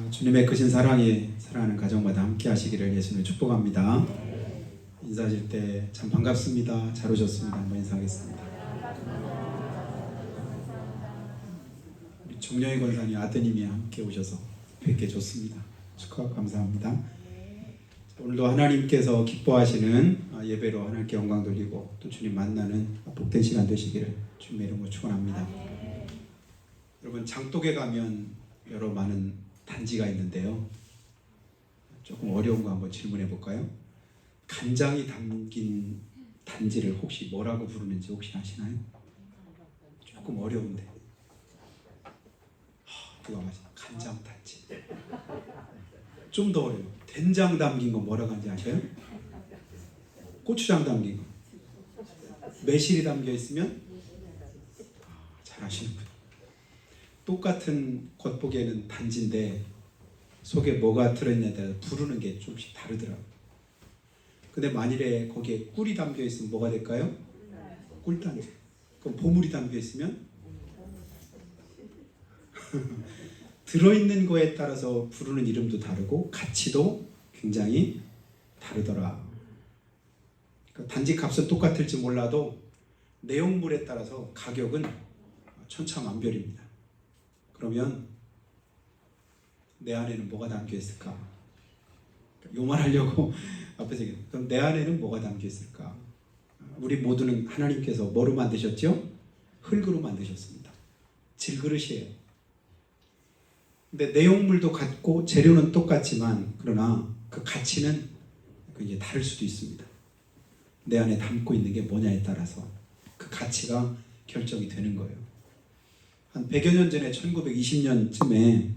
주님의 크신 사랑이 사랑하는 가정마다 함께 하시기를 예수님을 축복합니다. 인사하실 때 참 반갑습니다. 잘 오셨습니다. 한번 인사하겠습니다. 우리 종려의 권사님 아드님이 함께 오셔서 뵙게 좋습니다. 축하하고 감사합니다. 오늘도 하나님께서 기뻐하시는 예배로 하나님께 영광 돌리고 또 주님 만나는 복된 시간 되시기를 주님의 이름으로 축원합니다. 여러분, 장독에 가면 여러 많은 단지가 있는데요. 조금 어려운 거 한번 질문해 볼까요? 간장이 담긴 단지를 혹시 뭐라고 부르는지 혹시 아시나요? 조금 어려운데. 누가 맞아? 간장 단지. 좀 더 어려워요. 된장 담긴 거 뭐라고 하는지 아셔요? 고추장 담긴 거. 매실이 담겨 있으면 잘 아시는군요. 똑같은 겉보기에는 단지인데 속에 뭐가 들어있냐에 따라 부르는 게 조금씩 다르더라고요. 근데 만일에 거기에 꿀이 담겨 있으면 뭐가 될까요? 꿀단지. 그럼 보물이 담겨 있으면 들어있는 거에 따라서 부르는 이름도 다르고 가치도 굉장히 다르더라. 그러니까 단지 값은 똑같을지 몰라도 내용물에 따라서 가격은 천차만별입니다. 그러면 내 안에는 뭐가 담겨 있을까? 요 말 하려고 앞에서 얘기해요. 그럼 내 안에는 뭐가 담겨 있을까? 우리 모두는 하나님께서 뭐로 만드셨죠? 흙으로 만드셨습니다. 질그릇이에요. 근데 내용물도 같고 재료는 똑같지만 그러나 그 가치는 굉장히 다를 수도 있습니다. 내 안에 담고 있는 게 뭐냐에 따라서 그 가치가 결정이 되는 거예요. 한 100여 년 전에 1920년쯤에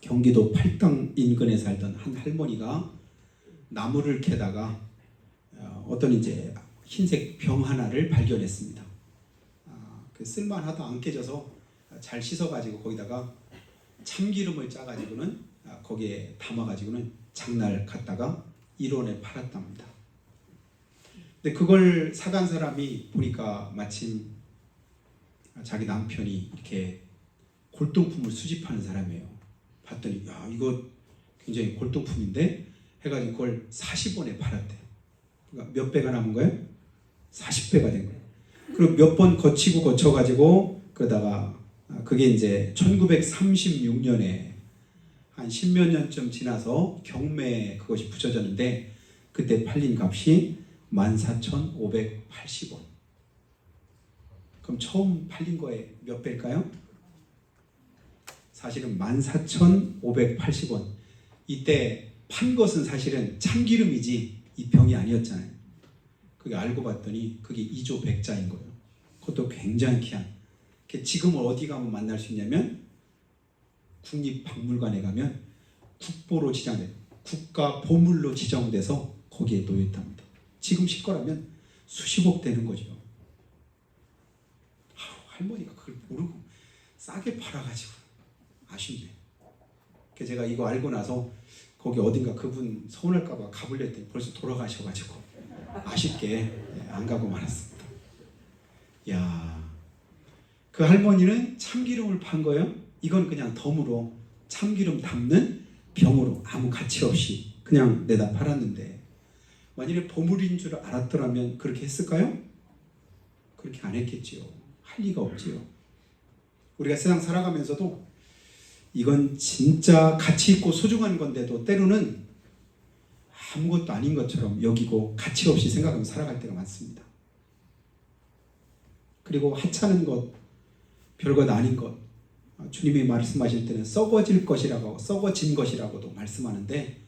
경기도 팔당 인근에 살던 한 할머니가 나무를 캐다가 어떤 이제 흰색 병 하나를 발견했습니다. 쓸만하다 안 깨져서 잘 씻어가지고 거기다가 참기름을 짜가지고는 거기에 담아가지고는 장날 갔다가 1원에 팔았답니다. 근데 그걸 사간 사람이 보니까 마침 자기 남편이 이렇게 골동품을 수집하는 사람이에요. 봤더니 야, 이거 굉장히 골동품인데 해가지고 그걸 40원에 팔았대요. 그러니까 몇 배가 남은 거예요? 40배가 된 거예요. 그리고 몇 번 거쳐가지고 그러다가 그게 이제 1936년에 한 10몇 년쯤 지나서 경매에 그것이 붙여졌는데 그때 팔린 값이 14,580원. 그럼 처음 팔린 거에 몇 배일까요? 사실은 14,580원. 이때 판 것은 사실은 참기름이지 이 병이 아니었잖아요. 그게 알고 봤더니 그게 2조 100자인 거예요. 그것도 굉장히 귀한. 지금 어디 가면 만날 수 있냐면 국립박물관에 가면 국보로 지정돼, 국가 보물로 지정돼서 거기에 놓여 있답니다. 지금 실거라면 수십억 되는 거죠. 할머니가 그걸 모르고 싸게 팔아가지고 아쉽네. 제가 이거 알고 나서 거기 어딘가 그분 서운할까봐 가보려 했더니 벌써 돌아가셔가지고 아쉽게 안 가고 말았습니다. 야, 그 할머니는 참기름을 판 거예요. 이건 그냥 덤으로 참기름 담는 병으로 아무 가치 없이 그냥 내다 팔았는데 만일에 보물인 줄 알았더라면 그렇게 했을까요? 그렇게 안 했겠지요. 할 리가 없지요. 우리가 세상 살아가면서도 이건 진짜 가치 있고 소중한 건데도 때로는 아무것도 아닌 것처럼 여기고 가치 없이 생각하며 살아갈 때가 많습니다. 그리고 하찮은 것, 별것 아닌 것, 주님이 말씀하실 때는 썩어질 것이라고, 썩어진 것이라고도 말씀하는데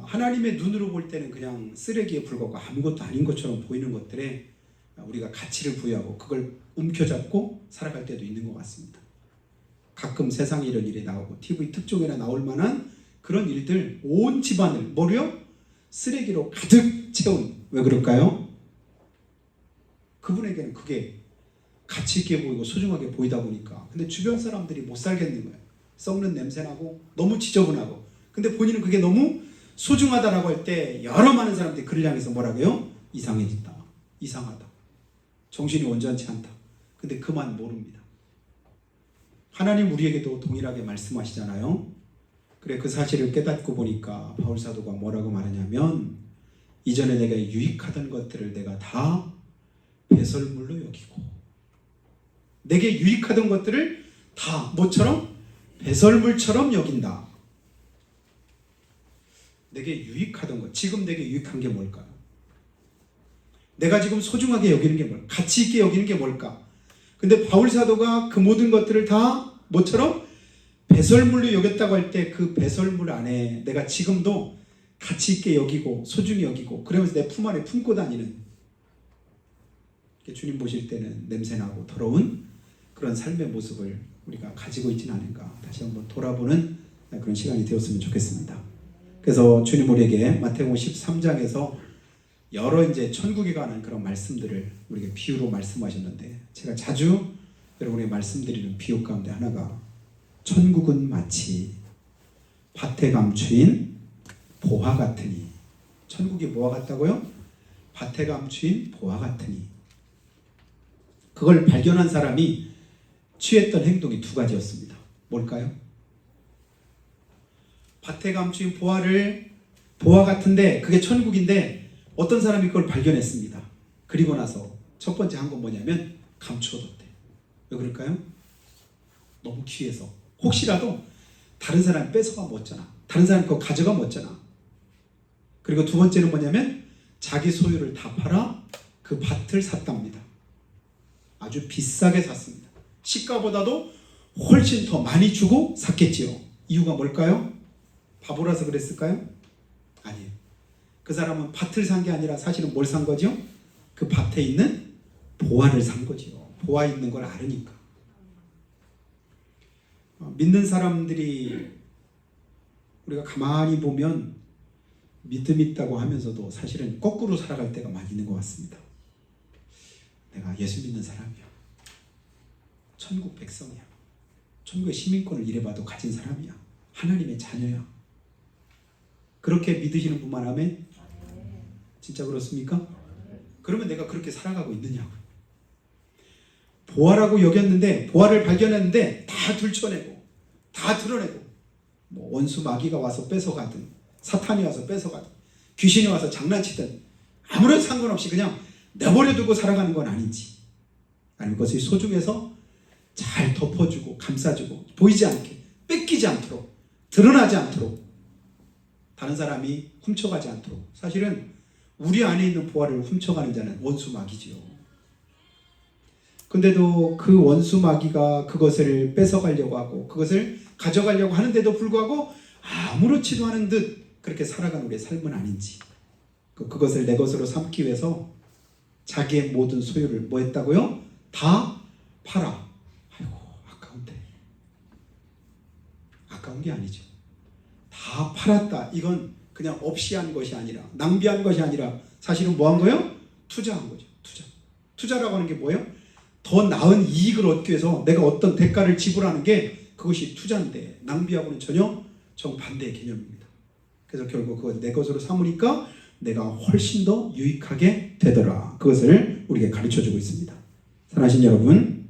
하나님의 눈으로 볼 때는 그냥 쓰레기에 불과하고 아무것도 아닌 것처럼 보이는 것들에 우리가 가치를 부여하고 그걸 움켜잡고 살아갈 때도 있는 것 같습니다. 가끔 세상에 이런 일이 나오고 TV 특종에나 나올 만한 그런 일들, 온 집안을 뭐래요? 쓰레기로 가득 채운. 왜 그럴까요? 그분에게는 그게 가치 있게 보이고 소중하게 보이다 보니까. 근데 주변 사람들이 못 살겠는 거예요. 썩는 냄새나고 너무 지저분하고. 근데 본인은 그게 너무 소중하다라고 할 때 여러 많은 사람들이 그를 향해서 뭐라고 해요? 이상해진다. 이상하다. 정신이 온전치 않다. 근데 그만 모릅니다. 하나님 우리에게도 동일하게 말씀하시잖아요. 그래 그 사실을 깨닫고 보니까 바울 사도가 뭐라고 말하냐면 이전에 내가 유익하던 것들을 내가 다 배설물로 여기고 내게 유익하던 것들을 다 뭐처럼? 배설물처럼 여긴다. 내게 유익하던 것, 지금 내게 유익한 게 뭘까요? 내가 지금 소중하게 여기는 게 뭘까? 가치 있게 여기는 게 뭘까? 근데 바울 사도가 그 모든 것들을 다 뭐처럼? 배설물로 여겼다고 할 때 그 배설물 안에 내가 지금도 가치 있게 여기고 소중히 여기고 그러면서 내 품 안에 품고 다니는 주님 보실 때는 냄새나고 더러운 그런 삶의 모습을 우리가 가지고 있지는 않은가 다시 한번 돌아보는 그런 시간이 되었으면 좋겠습니다. 그래서 주님 우리에게 마태복음 13장에서 여러 이제 천국에 관한 그런 말씀들을 우리에게 비유로 말씀하셨는데 제가 자주 여러분에게 말씀드리는 비유 가운데 하나가 천국은 마치 밭에 감추인 보화 같으니 천국이 뭐와 같다고요? 밭에 감추인 보화 같으니 그걸 발견한 사람이 취했던 행동이 두 가지였습니다. 뭘까요? 밭에 감추인 보화 같은데 그게 천국인데 어떤 사람이 그걸 발견했습니다. 그리고 나서 첫 번째 한 건 뭐냐면 감추어뒀대. 왜 그럴까요? 너무 귀해서 혹시라도 다른 사람이 뺏어가면 어쩌나 다른 사람이 그거 가져가면 어쩌나. 그리고 두 번째는 뭐냐면 자기 소유를 다 팔아 그 밭을 샀답니다. 아주 비싸게 샀습니다. 시가보다도 훨씬 더 많이 주고 샀겠지요. 이유가 뭘까요? 바보라서 그랬을까요? 아니에요. 그 사람은 밭을 산 게 아니라 사실은 뭘 산 거죠? 그 밭에 있는 보화를 산 거지요. 보화 있는 걸 알으니까. 믿는 사람들이 우리가 가만히 보면 믿음 있다고 하면서도 사실은 거꾸로 살아갈 때가 많이 있는 것 같습니다. 내가 예수 믿는 사람이야. 천국 백성이야. 천국의 시민권을 이래봐도 가진 사람이야. 하나님의 자녀야. 그렇게 믿으시는 분만 하면 진짜 그렇습니까? 그러면 내가 그렇게 살아가고 있느냐고. 보화라고 여겼는데 보화를 발견했는데 다 들춰내고 다 드러내고 뭐 원수 마귀가 와서 뺏어가든 사탄이 와서 뺏어가든 귀신이 와서 장난치든 아무런 상관없이 그냥 내버려두고 살아가는 건 아닌지 아니면 그것이 소중해서 잘 덮어주고 감싸주고 보이지 않게 뺏기지 않도록 드러나지 않도록 다른 사람이 훔쳐가지 않도록. 사실은 우리 안에 있는 보화를 훔쳐가는 자는 원수 마귀지요. 근데도 그 원수 마귀가 그것을 뺏어가려고 하고 그것을 가져가려고 하는데도 불구하고 아무렇지도 않은 듯 그렇게 살아가는 우리의 삶은 아닌지 그것을 내 것으로 삼기 위해서 자기의 모든 소유를 뭐 했다고요? 다 팔아. 아이고 아까운데. 아까운 게 아니죠. 다 팔았다. 이건 그냥 없이 한 것이 아니라 낭비한 것이 아니라 사실은 뭐 한 거예요? 투자한 거죠. 투자라고 하는 게 뭐예요? 더 나은 이익을 얻기 위해서 내가 어떤 대가를 지불하는 게 그것이 투자인데 낭비하고는 전혀 정반대의 개념입니다. 그래서 결국 그것을 내 것으로 삼으니까 내가 훨씬 더 유익하게 되더라. 그것을 우리에게 가르쳐주고 있습니다. 사랑하신 여러분,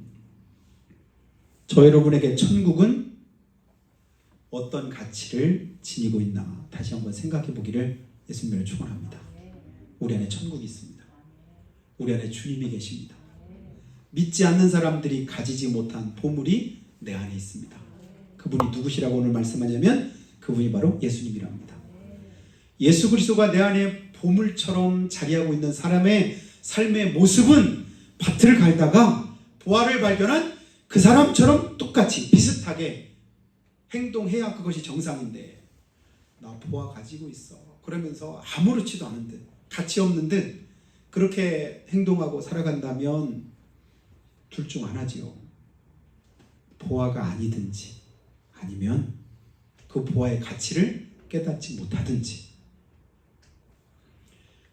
저 여러분에게 천국은 어떤 가치를 지니고 있나 다시 한번 생각해 보기를 예수님을 축원합니다. 우리 안에 천국이 있습니다. 우리 안에 주님이 계십니다. 믿지 않는 사람들이 가지지 못한 보물이 내 안에 있습니다. 그분이 누구시라고 오늘 말씀하냐면 그분이 바로 예수님이랍니다. 예수 그리스도가 내 안에 보물처럼 자리하고 있는 사람의 삶의 모습은 밭을 갈다가 보화를 발견한 그 사람처럼 똑같이 비슷하게 행동해야 그것이 정상인데 나 보화 가지고 있어 그러면서 아무렇지도 않은 듯 가치 없는 듯 그렇게 행동하고 살아간다면 둘 중 하나지요. 보화가 아니든지 아니면 그 보화의 가치를 깨닫지 못하든지.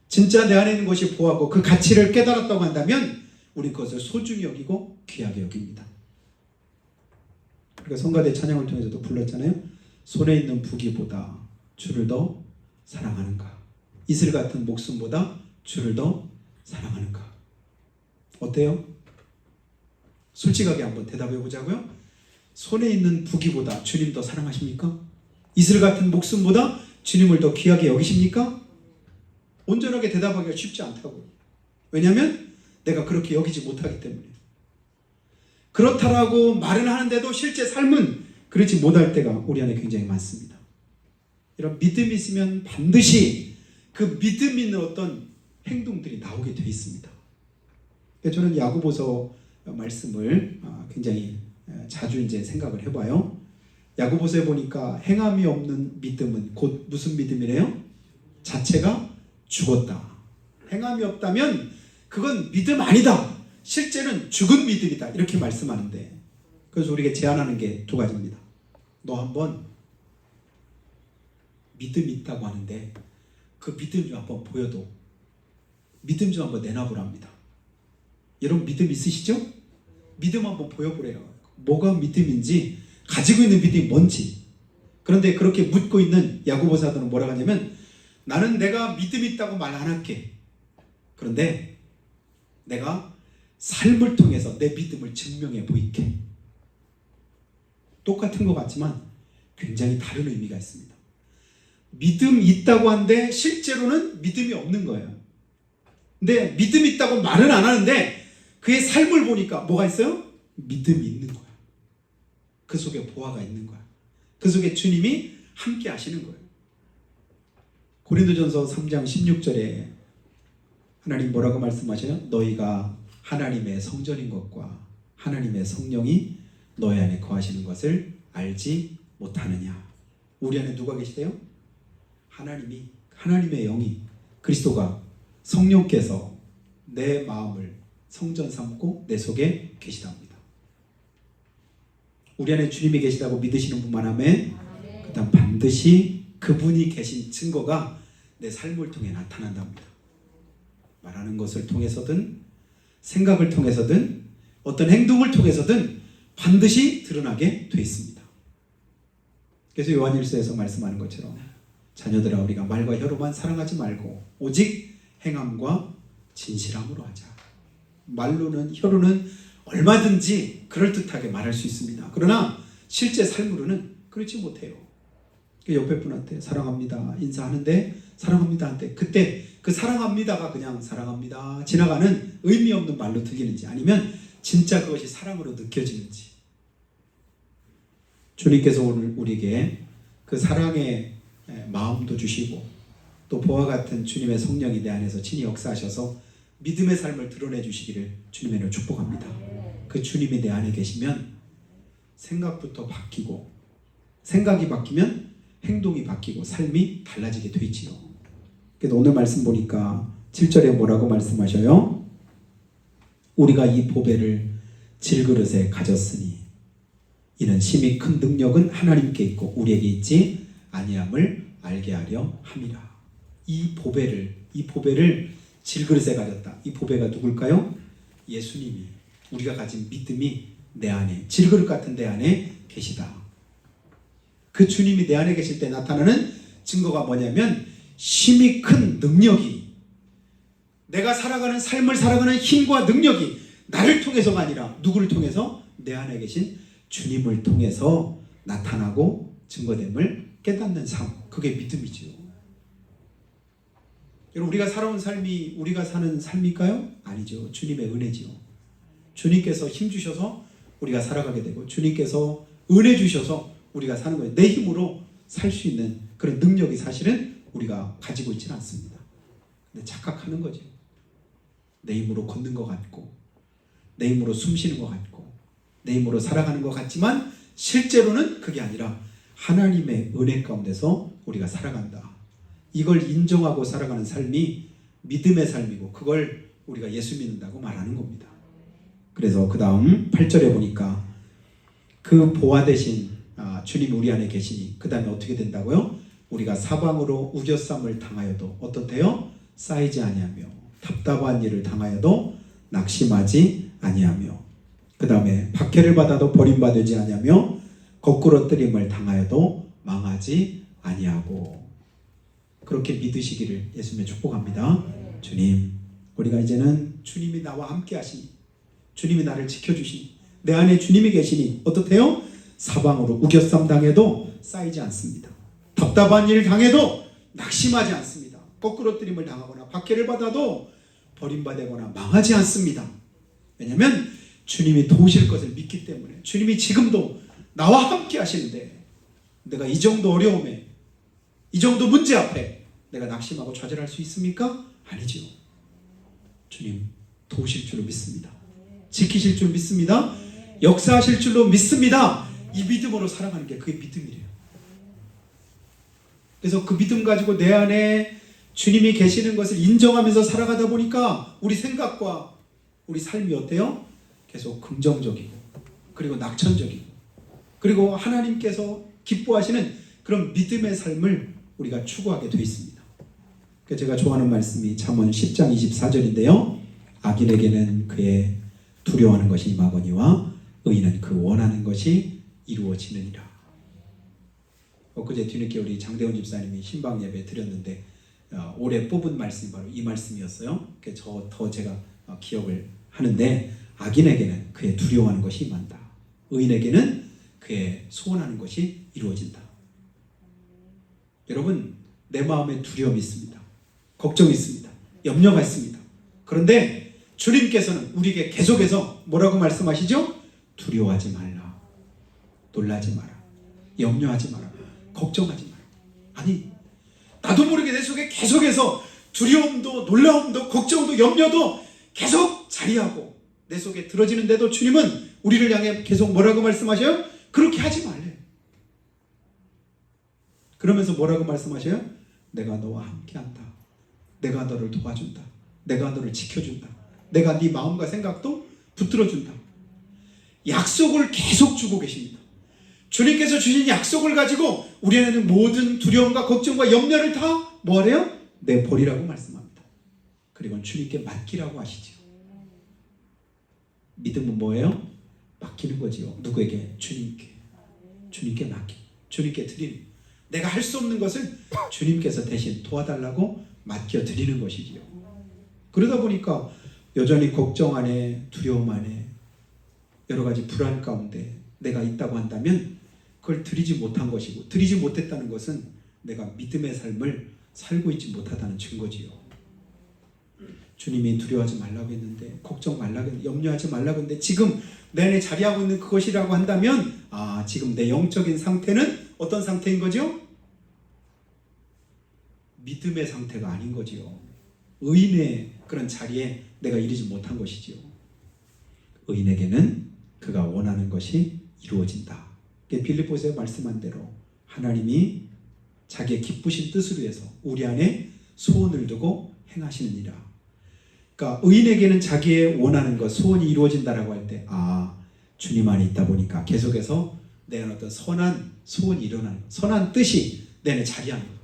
진짜 내 안에 있는 것이 보화고 그 가치를 깨달았다고 한다면 우리 그것을 소중히 여기고 귀하게 여깁니다. 우리가 성가대 찬양을 통해서도 불렀잖아요. 손에 있는 부귀보다 주를 더 사랑하는가. 이슬 같은 목숨보다 주를 더 사랑하는가. 어때요? 솔직하게 한번 대답해 보자고요. 손에 있는 부귀보다 주님 더 사랑하십니까? 이슬 같은 목숨보다 주님을 더 귀하게 여기십니까? 온전하게 대답하기가 쉽지 않다고요. 왜냐하면 내가 그렇게 여기지 못하기 때문에. 그렇다라고 말은 하는데도 실제 삶은 그렇지 못할 때가 우리 안에 굉장히 많습니다. 이런 믿음이 있으면 반드시 그 믿음 있는 어떤 행동들이 나오게 되어 있습니다. 저는 야고보서 말씀을 굉장히 자주 이제 생각을 해봐요. 야고보서에 보니까 행함이 없는 믿음은 곧 무슨 믿음이래요? 자체가 죽었다. 행함이 없다면 그건 믿음 아니다. 실제는 죽은 믿음이다. 이렇게 말씀하는데, 그래서 우리에게 제안하는 게 두 가지입니다. 너 한번 믿음이 있다고 하는데 그 믿음 좀 한번 보여도 믿음 좀 한번 내놔보랍니다. 여러분 믿음 있으시죠? 믿음 한번 보여보래요. 뭐가 믿음인지, 가지고 있는 믿음이 뭔지. 그런데 그렇게 묻고 있는 야고보 사도는 뭐라고 하냐면, 나는 내가 믿음이 있다고 말 안 할게. 그런데 내가 삶을 통해서 내 믿음을 증명해 보일게. 똑같은 것 같지만 굉장히 다른 의미가 있습니다. 믿음이 있다고 하는데 실제로는 믿음이 없는 거예요. 근데 믿음이 있다고 말은 안 하는데 그의 삶을 보니까 뭐가 있어요? 믿음이 있는 거야. 그 속에 보화가 있는 거야. 그 속에 주님이 함께 하시는 거예요. 고린도전서 3장 16절에 하나님 뭐라고 말씀하셔요? 너희가 하나님의 성전인 것과 하나님의 성령이 너희 안에 거하시는 것을 알지 못하느냐. 우리 안에 누가 계시대요? 하나님의 영이, 그리스도가, 성령께서 내 마음을 성전 삼고 내 속에 계시답니다. 우리 안에 주님이 계시다고 믿으시는 분만 하면 그 다음 반드시 그분이 계신 증거가 내 삶을 통해 나타난답니다. 말하는 것을 통해서든 생각을 통해서든 어떤 행동을 통해서든 반드시 드러나게 돼 있습니다. 그래서 요한일서에서 말씀하는 것처럼 자녀들아 우리가 말과 혀로만 사랑하지 말고 오직 행함과 진실함으로 하자. 말로는 혀로는 얼마든지 그럴듯하게 말할 수 있습니다. 그러나 실제 삶으로는 그렇지 못해요. 옆에 분한테 사랑합니다 인사하는데 사랑합니다 한테 그때 그 사랑합니다가 그냥 사랑합니다 지나가는 의미 없는 말로 들리는지 아니면 진짜 그것이 사랑으로 느껴지는지. 주님께서 오늘 우리에게 그 사랑의 마음도 주시고 또 보와 같은 주님의 성령이 내 안에서 친히 역사하셔서 믿음의 삶을 드러내 주시기를 주님의 이름으로 축복합니다. 그 주님이 내 안에 계시면 생각부터 바뀌고 생각이 바뀌면 행동이 바뀌고 삶이 달라지게 되지요. 그래서 오늘 말씀 보니까 7절에 뭐라고 말씀하셔요? 우리가 이 보배를 질그릇에 가졌으니 이는 심히 큰 능력은 하나님께 있고 우리에게 있지 아니함을 알게 하려 함이라. 이 보배를 질그릇에 가졌다. 이 보배가 누굴까요? 예수님이, 우리가 가진 믿음이 내 안에, 질그릇 같은 내 안에 계시다. 그 주님이 내 안에 계실 때 나타나는 증거가 뭐냐면 심히 큰 능력이, 내가 살아가는 삶을 살아가는 힘과 능력이 나를 통해서가 아니라 누구를 통해서? 내 안에 계신 주님을 통해서 나타나고 증거됨을 깨닫는 삶, 그게 믿음이지요. 여러분 우리가 살아온 삶이 우리가 사는 삶일까요? 아니죠. 주님의 은혜지요. 주님께서 힘 주셔서 우리가 살아가게 되고 주님께서 은혜 주셔서 우리가 사는 거예요. 내 힘으로 살 수 있는 그런 능력이 사실은 우리가 가지고 있지는 않습니다. 근데 착각하는 거죠. 내 힘으로 걷는 것 같고 내 힘으로 숨 쉬는 것 같고 내 힘으로 살아가는 것 같지만 실제로는 그게 아니라 하나님의 은혜 가운데서 우리가 살아간다. 이걸 인정하고 살아가는 삶이 믿음의 삶이고 그걸 우리가 예수 믿는다고 말하는 겁니다. 그래서 그 다음 8절에 보니까 그 보화 대신 주님이 우리 안에 계시니 그 다음에 어떻게 된다고요? 우리가 사방으로 우겨쌈을 당하여도 어떻대요? 쌓이지 아니하며 답답한 일을 당하여도 낙심하지 아니하며 그 다음에 박해를 받아도 버림받지 아니하며 거꾸러뜨림을 당하여도 망하지 아니하고. 그렇게 믿으시기를 예수님의 축복합니다. 주님, 우리가 이제는 주님이 나와 함께 하시니 주님이 나를 지켜주시니 내 안에 주님이 계시니 어떻대요? 사방으로 우겨쌈 당해도 쌓이지 않습니다. 답답한 일 당해도 낙심하지 않습니다. 거꾸로뜨림을 당하거나 박해를 받아도 버림받거나 망하지 않습니다. 왜냐하면 주님이 도우실 것을 믿기 때문에. 주님이 지금도 나와 함께 하시는데 내가 이 정도 어려움에, 이 정도 문제 앞에 내가 낙심하고 좌절할 수 있습니까? 아니지요. 주님 도우실 줄로 믿습니다. 지키실 줄 믿습니다. 역사하실 줄로 믿습니다. 이 믿음으로 살아가는 게 그게 믿음이래요. 그래서 그 믿음 가지고 내 안에 주님이 계시는 것을 인정하면서 살아가다 보니까 우리 생각과 우리 삶이 어때요? 계속 긍정적이고, 그리고 낙천적이고, 그리고 하나님께서 기뻐하시는 그런 믿음의 삶을 우리가 추구하게 되어 있습니다. 제가 좋아하는 말씀이 잠언 10장 24절인데요. 악인에게는 그의 두려워하는 것이 임하거니와 의인은 그 원하는 것이 이루어지느니라. 엊그제 뒤늦게 우리 장대훈 집사님이 신방 예배 드렸는데 올해 뽑은 말씀이 바로 이 말씀이었어요. 더 제가 기억을 하는데, 악인에게는 그의 두려워하는 것이 임한다. 의인에게는 그의 소원하는 것이 이루어진다. 여러분, 내 마음에 두려움이 있습니다. 걱정이 있습니다. 염려가 있습니다. 그런데 주님께서는 우리에게 계속해서 뭐라고 말씀하시죠? 두려워하지 말라. 놀라지 마라. 염려하지 마라. 걱정하지 마라. 아니, 나도 모르게 내 속에 계속해서 두려움도 놀라움도 걱정도 염려도 계속 자리하고 내 속에 들어지는데도 주님은 우리를 향해 계속 뭐라고 말씀하셔요? 그렇게 하지 말래요. 그러면서 뭐라고 말씀하셔요? 내가 너와 함께한다. 내가 너를 도와준다. 내가 너를 지켜준다. 내가 네 마음과 생각도 붙들어준다. 약속을 계속 주고 계십니다. 주님께서 주신 약속을 가지고 우리는 모든 두려움과 걱정과 염려를 다 뭐하래요? 내버리라고 말씀합니다. 그리고 주님께 맡기라고 하시죠. 믿음은 뭐예요? 맡기는 거지요. 누구에게? 주님께. 주님께 맡기. 주님께 드리는. 내가 할 수 없는 것을 주님께서 대신 도와달라고 맡겨드리는 것이지요. 그러다 보니까 여전히 걱정 안에, 두려움 안에, 여러 가지 불안 가운데 내가 있다고 한다면 그걸 드리지 못한 것이고, 드리지 못했다는 것은 내가 믿음의 삶을 살고 있지 못하다는 증거지요. 주님이 두려워하지 말라고 했는데, 걱정 말라고 했는데, 염려하지 말라고 했는데 지금 내 안에 자리하고 있는 그것이라고 한다면, 지금 내 영적인 상태는 어떤 상태인 거죠? 믿음의 상태가 아닌 거지요. 의인의 그런 자리에 내가 이르지 못한 것이지요. 의인에게는 그가 원하는 것이 이루어진다. 빌립보서에 말씀한 대로 하나님이 자기의 기쁘신 뜻을 위해서 우리 안에 소원을 두고 행하시느니라. 그러니까 의인에게는 자기의 원하는 것, 소원이 이루어진다라고 할 때, 주님 안에 있다 보니까 계속해서 내 안에 어떤 선한 소원이 일어나는 것, 선한 뜻이 내 안에 자리하는 것,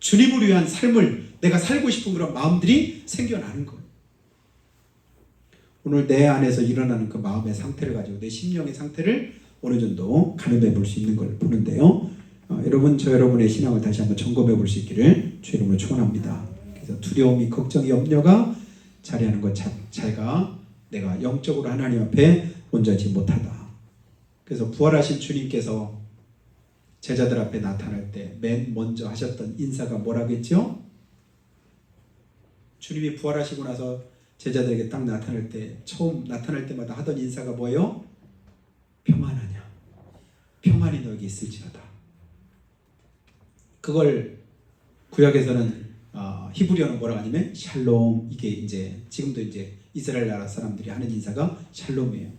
주님을 위한 삶을 내가 살고 싶은 그런 마음들이 생겨나는 거예요. 오늘 내 안에서 일어나는 그 마음의 상태를 가지고 내 심령의 상태를 어느 정도 가늠해 볼 수 있는 걸 보는데요. 여러분, 저 여러분의 신앙을 다시 한번 점검해 볼 수 있기를 주 이름으로 축원합니다. 그래서 두려움이, 걱정이, 염려가 자리하는 것 자체가 내가 영적으로 하나님 앞에 온전하지 못하다. 그래서 부활하신 주님께서 제자들 앞에 나타날 때 맨 먼저 하셨던 인사가 뭐라고 했죠? 주님이 부활하시고 나서 제자들에게 딱 나타날 때, 처음 나타날 때마다 하던 인사가 뭐예요? 평안하냐? 평안이 너에게 있을지어다. 그걸 구약에서는 히브리어는 뭐라고 하냐면 샬롬, 이게 이제 지금도 이제 이스라엘 나라 사람들이 하는 인사가 샬롬이에요.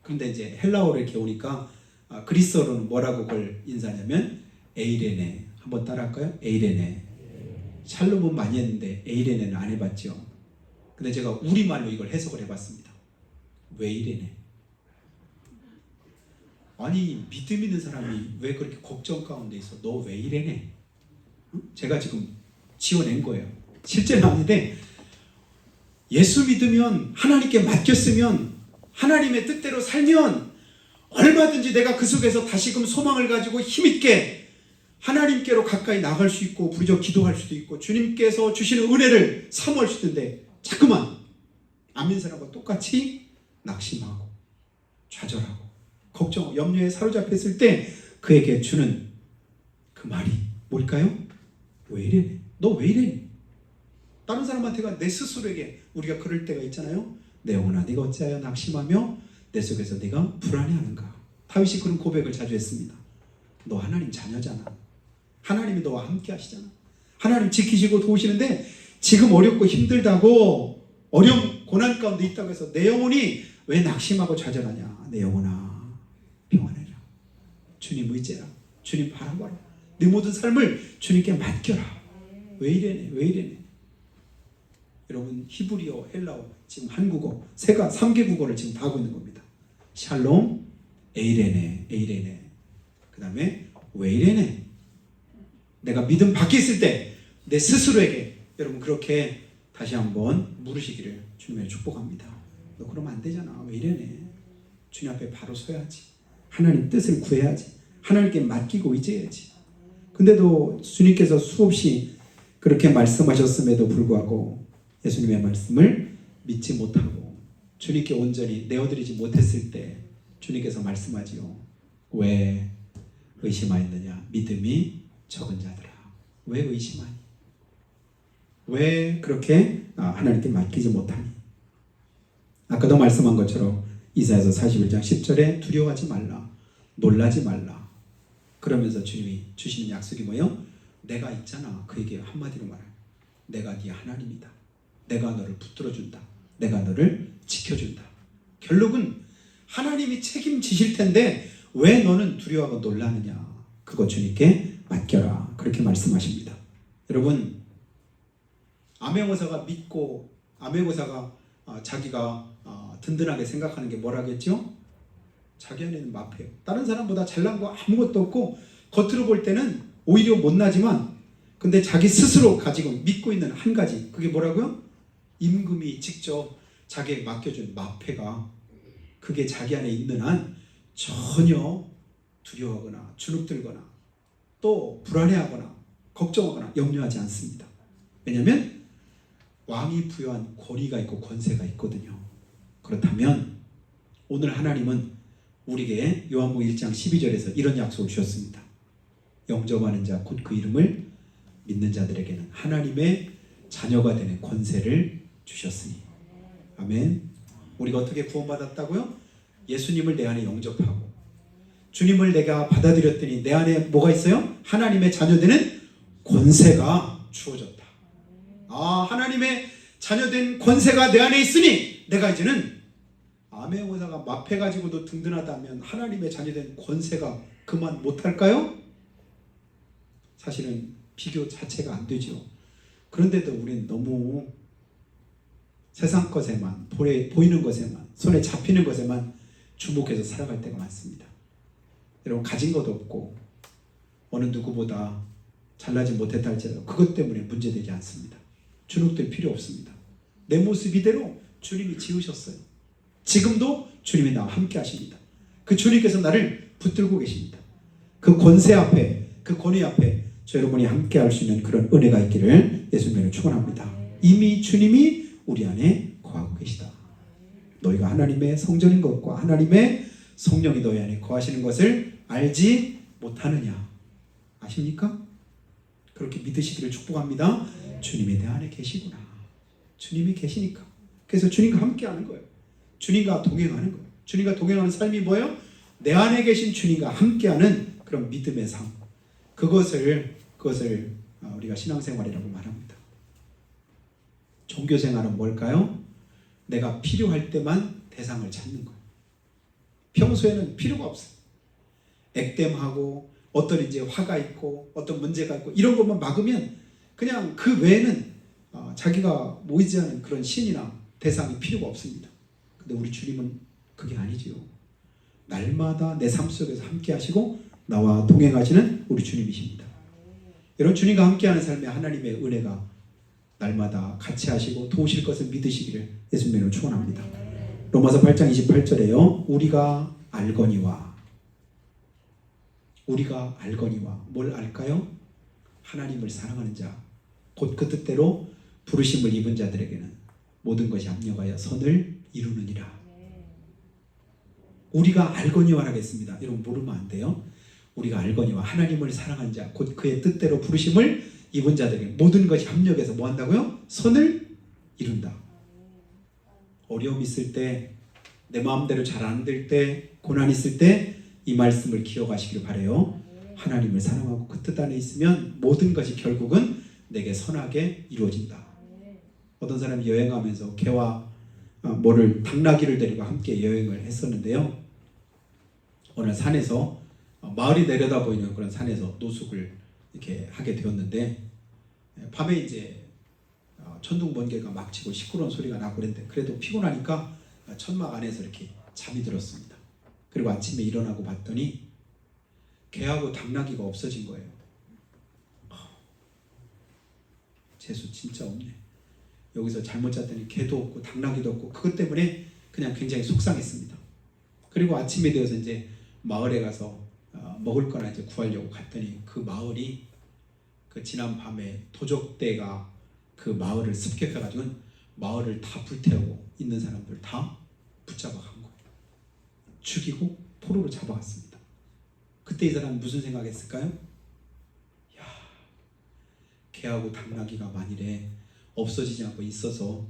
그런데 이제 헬라어를 이렇게 오니까 그리스어로는 뭐라고 그걸 인사하냐면 에이레네. 한번 따라할까요? 에이레네. 샬롬은 많이 했는데 에이레네는 안 해봤죠. 근데 제가 우리말로 이걸 해석을 해봤습니다. 왜 이래네? 아니, 믿음 있는 사람이 왜 그렇게 걱정 가운데 있어? 너 왜 이래네? 제가 지금 지어낸 거예요. 실제는 아닌데, 예수 믿으면, 하나님께 맡겼으면, 하나님의 뜻대로 살면 얼마든지 내가 그 속에서 다시금 소망을 가지고 힘있게 하나님께로 가까이 나갈 수 있고, 부르짖어 기도할 수도 있고, 주님께서 주시는 은혜를 사모할 수 있는데, 자꾸만 안 믿는 사람과 똑같이 낙심하고 좌절하고 걱정, 염려에 사로잡혔을 때 그에게 주는 그 말이 뭘까요? 왜 이래? 너 왜 이래? 다른 사람한테가 내 스스로에게 우리가 그럴 때가 있잖아요. 내 영혼아 네가 어찌하여 낙심하며 내 속에서 네가 불안해하는가. 다윗이 그런 고백을 자주 했습니다. 너 하나님 자녀잖아. 하나님이 너와 함께 하시잖아. 하나님 지키시고 도우시는데 지금 어렵고 힘들다고 어려움 고난 가운데 있다고 해서 내 영혼이 왜 낙심하고 좌절하냐. 내 영혼아 평안해라. 주님 의지해라. 주님 바라봐라. 네 모든 삶을 주님께 맡겨라. 왜 이래네 왜 이래네. 여러분 히브리어, 헬라어, 지금 한국어 3개 국어를 지금 다 하고 있는 겁니다. 샬롬, 에이레네 그 다음에 왜 이래네. 내가 믿음 밖에 있을 때 내 스스로에게 여러분 그렇게 다시 한번 물으시기를 주님의 축복합니다. 너 그러면 안 되잖아. 왜 이래네. 주님 앞에 바로 서야지. 하나님 뜻을 구해야지. 하나님께 맡기고 의지해야지. 근데도 주님께서 수없이 그렇게 말씀하셨음에도 불구하고 예수님의 말씀을 믿지 못하고 주님께 온전히 내어드리지 못했을 때 주님께서 말씀하지요. 왜 의심하였느냐. 믿음이 적은 자들아. 왜 의심하니? 왜 그렇게 하나님께 맡기지 못하니? 아까도 말씀한 것처럼 이사야서 41장 10절에 두려워하지 말라. 놀라지 말라. 그러면서 주님이 주시는 약속이 뭐예요? 내가 있잖아. 그에게 한마디로 말해. 내가 네 하나님이다. 내가 너를 붙들어준다. 내가 너를 지켜준다. 결국은 하나님이 책임지실 텐데 왜 너는 두려워하고 놀라느냐. 그거 주님께 맡겨라. 그렇게 말씀하십니다. 여러분 암행어사가 믿고 암행어사가 자기가 든든하게 생각하는 게 뭐라겠죠? 자기 안에는 마패요. 다른 사람보다 잘난 거 아무것도 없고 겉으로 볼 때는 오히려 못나지만 근데 자기 스스로 가지고 믿고 있는 한 가지 그게 뭐라고요? 임금이 직접 자기에게 맡겨준 마패가 그게 자기 안에 있는 한 전혀 두려워하거나 주눅들거나 또 불안해하거나 걱정하거나 염려하지 않습니다. 왜냐하면 왕이 부여한 권위가 있고 권세가 있거든요. 그렇다면 오늘 하나님은 우리에게 요한복음 1장 12절에서 이런 약속을 주셨습니다. 영접하는 자 곧 그 이름을 믿는 자들에게는 하나님의 자녀가 되는 권세를 주셨으니. 아멘. 우리가 어떻게 구원받았다고요? 예수님을 내 안에 영접하고 주님을 내가 받아들였더니 내 안에 뭐가 있어요? 하나님의 자녀 되는 권세가 주어졌다. 하나님의 자녀된 권세가 내 안에 있으니 내가 이제는 암행어사가 마패 가지고도 든든하다면 하나님의 자녀된 권세가 그만 못할까요? 사실은 비교 자체가 안 되죠. 그런데도 우리는 너무 세상 것에만 보이는 것에만 손에 잡히는 것에만 주목해서 살아갈 때가 많습니다. 여러분 가진 것도 없고 어느 누구보다 잘나지 못했다 할지라도 그것 때문에 문제되지 않습니다. 주눅들 필요 없습니다. 내 모습 이대로 주님이 지으셨어요. 지금도 주님이 나와 함께 하십니다. 그 주님께서 나를 붙들고 계십니다. 그 권세 앞에 그 권위 앞에 저 여러분이 함께 할 수 있는 그런 은혜가 있기를 예수님을 축원합니다. 이미 주님이 우리 안에 거하고 계시다. 너희가 하나님의 성전인 것과 하나님의 성령이 너희 안에 거하시는 것을 알지 못하느냐. 아십니까? 그렇게 믿으시기를 축복합니다. 주님이 내 안에 계시구나. 주님이 계시니까. 그래서 주님과 함께하는 거예요. 주님과 동행하는 거예요. 주님과 동행하는 삶이 뭐예요? 내 안에 계신 주님과 함께하는 그런 믿음의 삶. 그것을 우리가 신앙생활이라고 말합니다. 종교생활은 뭘까요? 내가 필요할 때만 대상을 찾는 거예요. 평소에는 필요가 없어요. 액땜하고 어떤 이제 화가 있고 어떤 문제가 있고 이런 것만 막으면 그냥 그 외에는 자기가 모이지 않은 그런 신이나 대상이 필요가 없습니다. 근데 우리 주님은 그게 아니지요. 날마다 내 삶 속에서 함께 하시고 나와 동행하시는 우리 주님이십니다. 여러분 주님과 함께하는 삶에 하나님의 은혜가 날마다 같이 하시고 도우실 것을 믿으시기를 예수님으로 축원합니다. 로마서 8장 28절에요. 우리가 알거니와 뭘 알까요? 하나님을 사랑하는 자 곧 그 뜻대로 부르심을 입은 자들에게는 모든 것이 합력하여 선을 이루느니라. 우리가 알거니와 하겠습니다. 여러분 모르면 안 돼요. 우리가 알거니와 하나님을 사랑한 자 곧 그의 뜻대로 부르심을 입은 자들에게 모든 것이 합력해서 뭐 한다고요? 선을 이룬다. 어려움 있을 때, 내 마음대로 잘 안 될 때, 고난 있을 때 이 말씀을 기억하시길 바라요. 하나님을 사랑하고 그 뜻 안에 있으면 모든 것이 결국은 내게 선하게 이루어진다. 어떤 사람이 여행하면서 개와 당나귀를 데리고 함께 여행을 했었는데요. 어느 산에서 마을이 내려다 보이는 그런 산에서 노숙을 이렇게 하게 되었는데, 밤에 이제 천둥 번개가 막 치고 시끄러운 소리가 나고 그랬는데, 그래도 피곤하니까 천막 안에서 이렇게 잠이 들었습니다. 그리고 아침에 일어나고 봤더니 개하고 당나귀가 없어진 거예요. 재수 진짜 없네. 여기서 잘못 잤더니 개도 없고 당나귀도 없고, 그것 때문에 그냥 굉장히 속상했습니다. 그리고 아침이 되어서 이제 마을에 가서 먹을 거나 이제 구하려고 갔더니 그 마을이 그 지난 밤에 도적대가 그 마을을 습격해가지고 마을을 다 불태우고 있는 사람들 다 붙잡아 간 거예요. 죽이고 포로로 잡아갔습니다. 그때 이 사람은 무슨 생각했을까요? 야, 개하고 당나귀가 만일에 없어지지 않고 있어서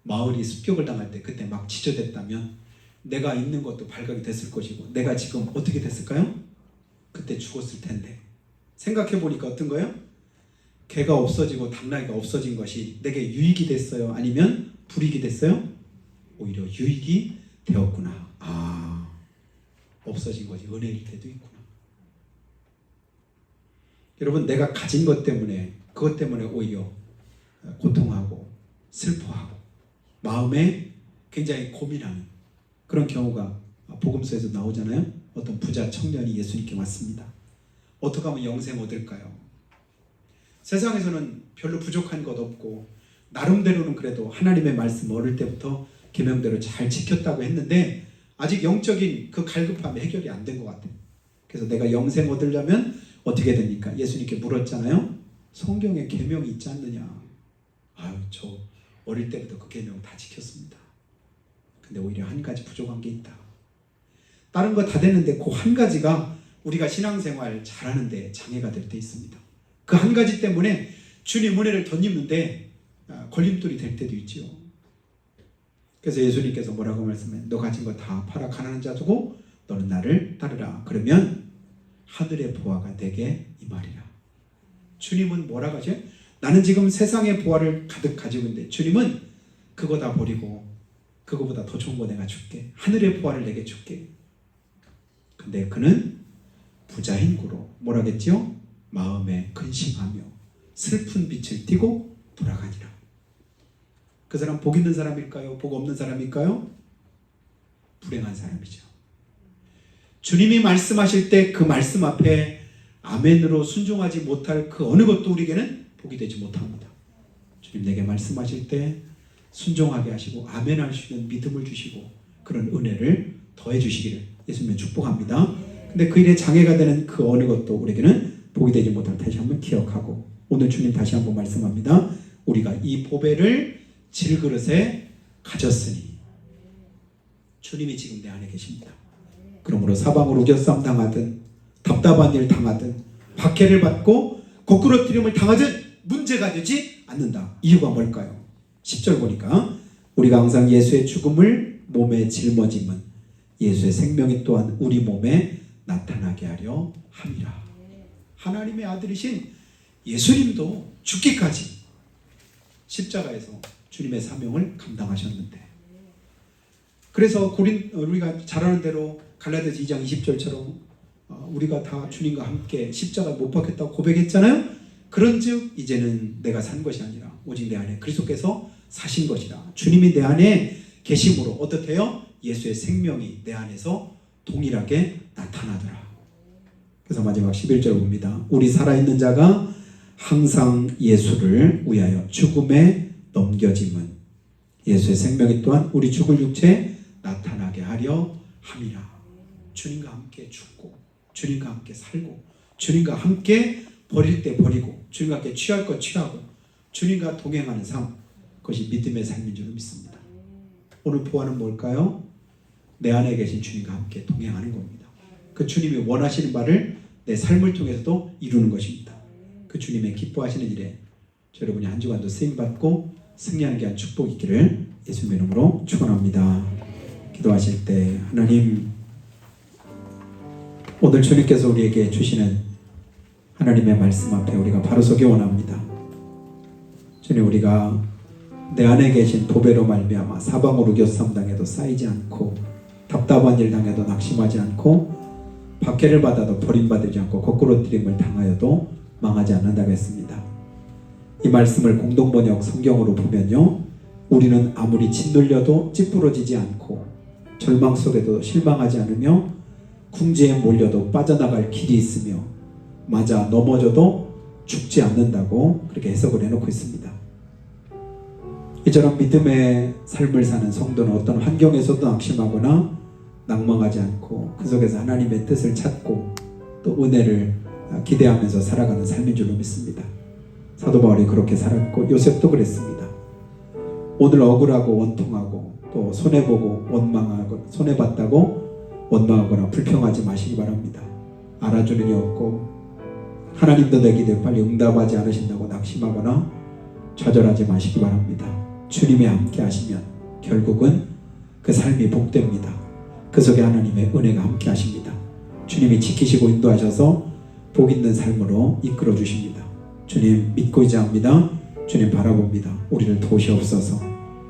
마을이 습격을 당할 때 그때 막 지저댔다면 내가 있는 것도 발각이 됐을 것이고, 내가 지금 어떻게 됐을까요? 그때 죽었을 텐데. 생각해 보니까 어떤 거예요? 개가 없어지고 당나귀가 없어진 것이 내게 유익이 됐어요? 아니면 불이익이 됐어요? 오히려 유익이 되었구나. 없어진 것이 은혜일 때도 있구나. 여러분, 내가 가진 것 때문에, 그것 때문에 오히려 고통하고 슬퍼하고 마음에 굉장히 고민하는 그런 경우가 복음서에서 나오잖아요. 어떤 부자 청년이 예수님께 왔습니다. 어떻게 하면 영생 얻을까요? 세상에서는 별로 부족한 것 없고 나름대로는 그래도 하나님의 말씀 어릴 때부터 계명대로 잘 지켰다고 했는데 아직 영적인 그 갈급함이 해결이 안 된 것 같아요. 그래서 내가 영생 얻으려면 어떻게 됩니까? 예수님께 물었잖아요. 성경에 계명이 있지 않느냐. 저 어릴 때부터 그 계명 다 지켰습니다. 근데 오히려 한 가지 부족한 게 있다. 다른 거 다 되는데 그 한 가지가 우리가 신앙생활 잘하는데 장애가 될 때 있습니다. 그 한 가지 때문에 주님 은혜를 덧입는데 걸림돌이 될 때도 있지요. 그래서 예수님께서 뭐라고 말씀해? 너 가진 거 다 팔아 가난한 자 주고 너는 나를 따르라. 그러면 하늘의 보화가 내게 임하리라. 주님은 뭐라고 하죠? 나는 지금 세상의 보화를 가득 가지고 있는데 주님은 그거 다 버리고 그거보다 더 좋은 거 내가 줄게. 하늘의 보화를 내게 줄게. 근데 그는 부자인 고로 뭐라겠지요? 마음에 근심하며 슬픈 빛을 띠고 돌아가니라. 그 사람 복 있는 사람일까요? 복 없는 사람일까요? 불행한 사람이죠. 주님이 말씀하실 때 그 말씀 앞에 아멘으로 순종하지 못할 그 어느 것도 우리에게는 복이 되지 못합니다. 주님 내게 말씀하실 때 순종하게 하시고 아멘 할 수 있는 믿음을 주시고 그런 은혜를 더해 주시기를 예수님의 축복합니다. 근데 그 일에 장애가 되는 그 어느 것도 우리에게는 복이 되지 못할 다시 한번 기억하고, 오늘 주님 다시 한번 말씀합니다. 우리가 이 보배를 질그릇에 가졌으니 주님이 지금 내 안에 계십니다. 그러므로 사방으로 우겨싸움 당하든 답답한 일 당하든 박해를 받고 거꾸러뜨림을 당하든 문제가 되지 않는다. 이유가 뭘까요? 10절 보니까 우리가 항상 예수의 죽음을 몸에 짊어짐은 예수의 생명이 또한 우리 몸에 나타나게 하려 함이라. 하나님의 아들이신 예수님도 죽기까지 십자가에서 주님의 사명을 감당하셨는데, 그래서 우리가 잘 아는 대로 갈라디아서 2장 20절처럼 우리가 다 주님과 함께 십자가 못 박혔다고 고백했잖아요. 그런즉 이제는 내가 산 것이 아니라 오직 내 안에 그리스도께서 사신 것이라. 주님이 내 안에 계심으로 어떻게요? 예수의 생명이 내 안에서 동일하게 나타나더라. 그래서 마지막 11절 봅니다. 우리 살아있는 자가 항상 예수를 위하여 죽음에 넘겨짐은 예수의 생명이 또한 우리 죽을 육체에 나타나게 하려 함이라. 주님과 함께 죽고 주님과 함께 살고 주님과 함께 버릴 때 버리고 주님과 함께 취할 것 취하고 주님과 동행하는 삶, 그것이 믿음의 삶인 줄 믿습니다. 오늘 보아는 뭘까요? 내 안에 계신 주님과 함께 동행하는 겁니다. 그 주님이 원하시는 바를 내 삶을 통해서도 이루는 것입니다. 그 주님의 기뻐하시는 일에 여러분이 한 주간도 쓰임받고 승리하는 귀한 축복 있기를 예수님의 이름으로 축원합니다. 기도하실 때 하나님, 오늘 주님께서 우리에게 주시는 하나님의 말씀 앞에 우리가 바로 서기 원합니다. 주님, 우리가 내 안에 계신 보배로 말미암아 사방으로 교삼당해도 쌓이지 않고 답답한 일 당해도 낙심하지 않고 박해를 받아도 버림받지 않고 거꾸로뜨림을 당하여도 망하지 않는다고 했습니다. 이 말씀을 공동번역 성경으로 보면요, 우리는 아무리 짓눌려도 찌푸러지지 않고 절망 속에도 실망하지 않으며 궁지에 몰려도 빠져나갈 길이 있으며 맞아 넘어져도 죽지 않는다고 그렇게 해석을 해놓고 있습니다. 이처럼 믿음의 삶을 사는 성도는 어떤 환경에서도 낙심하거나 낭망하지 않고 그 속에서 하나님의 뜻을 찾고 또 은혜를 기대하면서 살아가는 삶인 줄로 믿습니다. 사도 바울이 그렇게 살았고 요셉도 그랬습니다. 오늘 억울하고 원통하고 또 손해보고 원망하고 손해봤다고 원망하거나 불평하지 마시기 바랍니다. 알아주는 이 없고 하나님도 내 기도에 빨리 응답하지 않으신다고 낙심하거나 좌절하지 마시기 바랍니다. 주님이 함께 하시면 결국은 그 삶이 복됩니다. 그 속에 하나님의 은혜가 함께 하십니다. 주님이 지키시고 인도하셔서 복 있는 삶으로 이끌어 주십니다. 주님 믿고 의지합니다. 주님 바라봅니다. 우리를 도우시옵소서.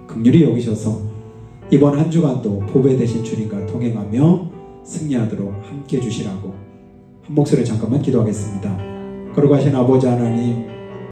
긍휼히 여기셔서 이번 한 주간도 보배 되신 주님과 동행하며 승리하도록 함께 해주시라고 한 목소리 잠깐만 기도하겠습니다. 거룩하신 아버지 하나님,